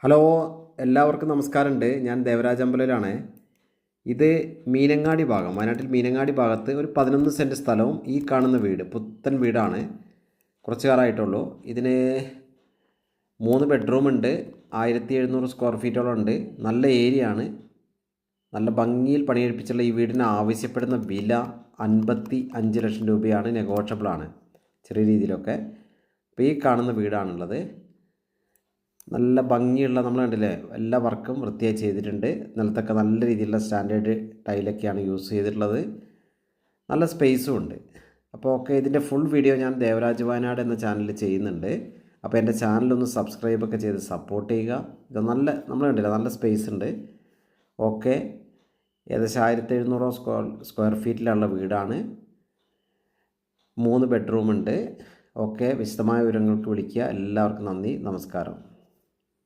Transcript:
Hello, എല്ലാവർക്കും നമസ്കാരമുണ്ട്. ഞാൻ ദേവരാജ് അമ്പലയിലാണ്. ഇത് മീനങ്ങാടി ഭാഗം, വയനാട്ടിൽ മീനങ്ങാടി ഭാഗത്ത് ഒരു 11 സെൻറ്റ് സ്ഥലവും ഈ കാണുന്ന വീട് പുത്തൻ വീടാണ്. കുറച്ച് കാലമായിട്ടുള്ളൂ. ഇതിന് 3 ബെഡ്റൂം ഉണ്ട്, 1700 സ്ക്വയർ ഫീറ്റോളം ഉണ്ട്. നല്ല ഏരിയ ആണ്. നല്ല ഭംഗിയിൽ പണിയെടുപ്പിച്ചുള്ള ഈ വീടിന് ആവശ്യപ്പെടുന്ന വില 55 ലക്ഷം രൂപയാണ്. നെഗോഷ്യബിളാണ് ചെറിയ രീതിയിലൊക്കെ. അപ്പോൾ ഈ കാണുന്ന വീടാണുള്ളത്. നല്ല ഭംഗിയുള്ള, നമ്മൾ കണ്ടില്ലേ, എല്ലാ വർക്കും വൃത്തിയായി ചെയ്തിട്ടുണ്ട്. നിലത്തൊക്കെ നല്ല രീതിയിലുള്ള സ്റ്റാൻഡേർഡ് ടൈലൊക്കെയാണ് യൂസ് ചെയ്തിട്ടുള്ളത്. നല്ല സ്പേസും ഉണ്ട്. അപ്പോൾ ഓക്കെ, ഇതിൻ്റെ ഫുൾ വീഡിയോ ഞാൻ ദേവരാജ് വയനാട് എന്ന ചാനലിൽ ചെയ്യുന്നുണ്ട്. അപ്പോൾ എൻ്റെ ചാനലൊന്ന് സബ്സ്ക്രൈബൊക്കെ ചെയ്ത് സപ്പോർട്ട് ചെയ്യുക. ഇത് നമ്മൾ കണ്ടില്ല, നല്ല സ്പേസ് ഉണ്ട്. ഓക്കെ, ഏകദേശം 1700 സ്ക്വയർ ഫീറ്റിലുള്ള വീടാണ്. 3 ബെഡ്റൂം ഉണ്ട്. ഓക്കെ, വിശദമായ വിവരങ്ങൾക്ക് വിളിക്കുക. എല്ലാവർക്കും നന്ദി, നമസ്കാരം.